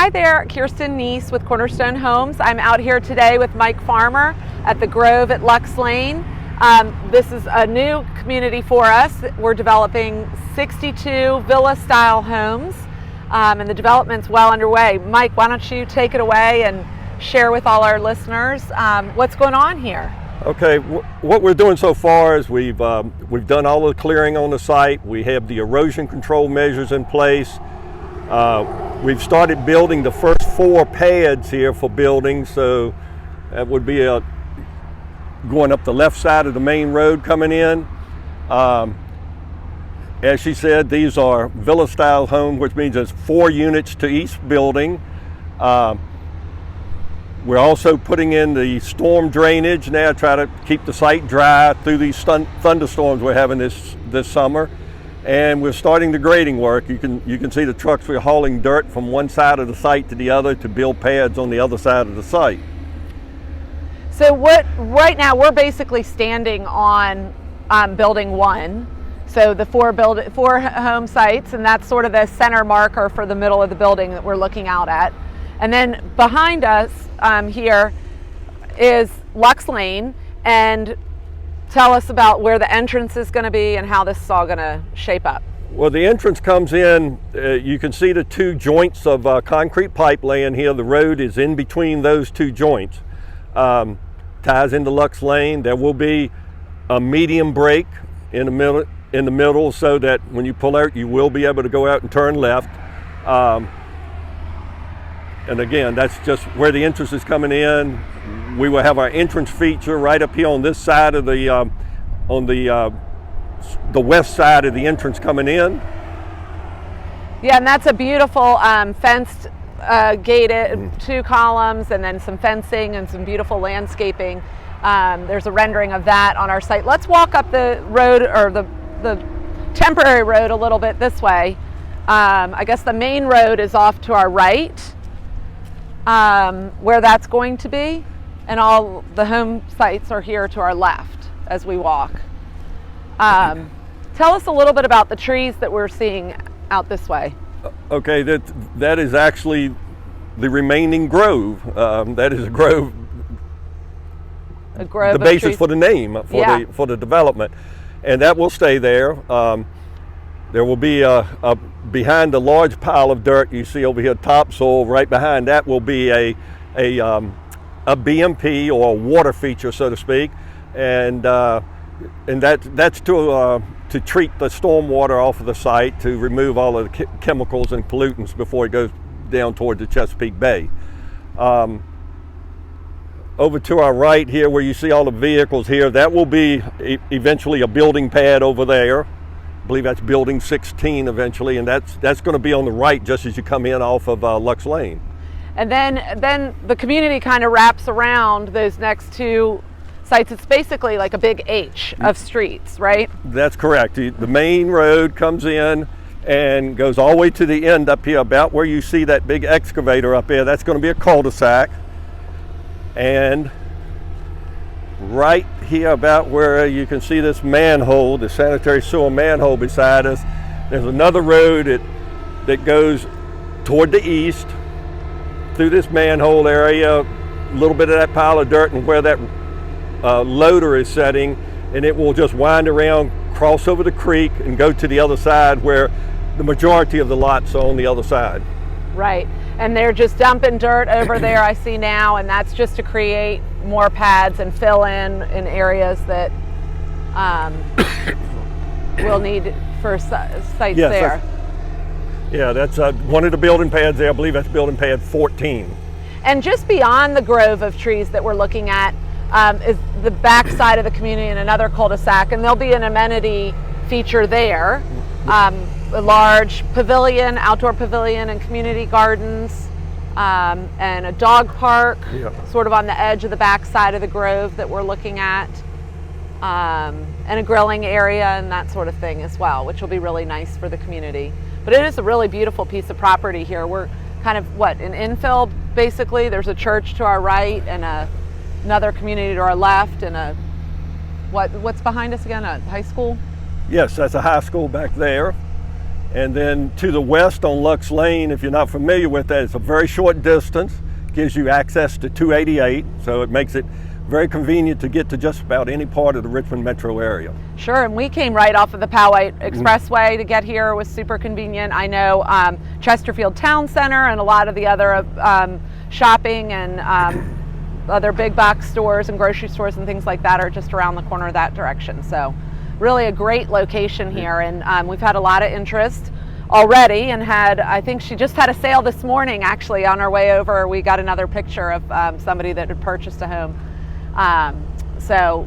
Hi there, Kirsten Neese with Cornerstone Homes. I'm out here today with Mike Farmer at the Grove at Lux Lane. This is a new community for us. We're developing 62 villa-style homes, and the development's well underway. Mike, why don't you take it away and share with all our listeners what's going on here? Okay, what we're doing so far is we've done all the clearing on the site. We have the erosion control measures in place. We've started building the first 4 pads here for building, so that would be going up the left side of the main road coming in. As she said, these are villa-style homes, which means there's 4 units to each building. We're also putting in the storm drainage now, try to keep the site dry through these thunderstorms we're having this summer. And we're starting the grading work. You can see the trucks. We're hauling dirt from one side of the site to the other to build pads on the other side of the site. So right now we're basically standing on building 1. So the 4 home sites, and that's sort of the center marker for the middle of the building that we're looking out at. And then behind us here is Lux Lane, and tell us about where the entrance is going to be and how this is all going to shape up. Well, the entrance comes in, you can see the 2 joints of concrete pipe laying here. The road is in between those 2 joints. Ties into Lux Lane. There will be a medium break in the middle so that when you pull out, you will be able to go out and turn left. And again, that's just where the entrance is coming in. We will have our entrance feature right up here on this side of the west side of the entrance coming in. Yeah, and that's a beautiful fenced, gated 2 columns, and then some fencing and some beautiful landscaping. There's a rendering of that on our site. Let's walk up the road, or the temporary road, a little bit this way. I guess the main road is off to our right, where that's going to be. And all the home sites are here to our left as we walk. Tell us a little bit about the trees that we're seeing out this way. Okay, that is actually the remaining grove. That is a grove. A grove. The basis for the name for the development, and that will stay there. There will be behind the large pile of dirt you see over here, topsoil. Right behind that will be a BMP, or a water feature, so to speak, and that's to treat the storm water off of the site, to remove all of the chemicals and pollutants before it goes down toward the Chesapeake Bay. Over to our right here, where you see all the vehicles here, that will be eventually a building pad over there. I believe that's building 16 eventually, and that's going to be on the right just as you come in off of Lux Lane. And then the community kind of wraps around those next 2 sites. It's basically like a big H of streets, right? That's correct. The main road comes in and goes all the way to the end up here, about where you see that big excavator up there. That's going to be a cul-de-sac. And right here, about where you can see this manhole, the sanitary sewer manhole beside us, there's another road that goes toward the east, through this manhole area, a little bit of that pile of dirt and where that loader is setting, and it will just wind around, cross over the creek, and go to the other side where the majority of the lots are on the other side. Right, and they're just dumping dirt over there, I see now, and that's just to create more pads and fill in areas that we'll need for sites there. Yeah, that's one of the building pads there. I believe that's building pad 14. And just beyond the grove of trees that we're looking at is the back side of the community and another cul-de-sac, and there'll be an amenity feature there. A large pavilion, outdoor pavilion, and community gardens, and a dog park, sort of on the edge of the back side of the grove that we're looking at, and a grilling area and that sort of thing as well, which will be really nice for the community. But it is a really beautiful piece of property here. We're kind of an infill, basically. There's a church to our right and another community to our left, and what's behind us again, a high school? Yes, that's a high school back there. And then to the west on Lux Lane, if you're not familiar with that, it's a very short distance, gives you access to 288, so it makes it very convenient to get to just about any part of the Richmond metro area. Sure, and we came right off of the Powhite Expressway to get here. It was super convenient. I know Chesterfield Town Center and a lot of the other shopping and other big box stores and grocery stores and things like that are just around the corner that direction. So really a great location here, and we've had a lot of interest already, and I think she just had a sale this morning actually. On our way over, we got another picture of somebody that had purchased a home. So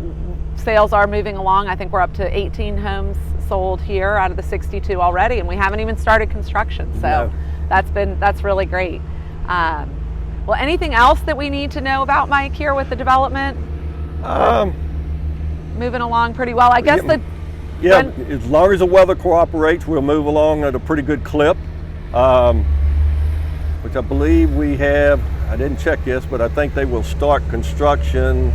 sales are moving along. I think we're up to 18 homes sold here out of the 62 already, and we haven't even started construction. So that's really great. Well, anything else that we need to know about, Mike, here with the development? Moving along pretty well. I guess as long as the weather cooperates, we'll move along at a pretty good clip, which I believe we have. I didn't check this, but I think they will start construction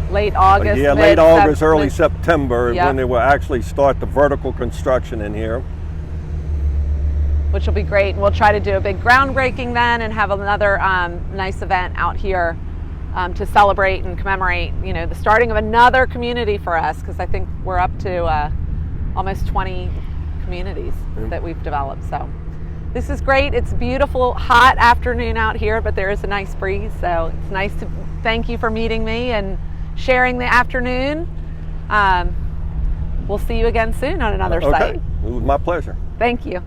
late August. Yeah, late August, early September is when they will actually start the vertical construction in here. Which will be great. We'll try to do a big groundbreaking then and have another nice event out here to celebrate and commemorate, the starting of another community for us, because I think we're up to almost 20 communities that we've developed. So this is great. It's a beautiful, hot afternoon out here, but there is a nice breeze. So it's nice to thank you for meeting me and sharing the afternoon. We'll see you again soon on another site. It was my pleasure. Thank you.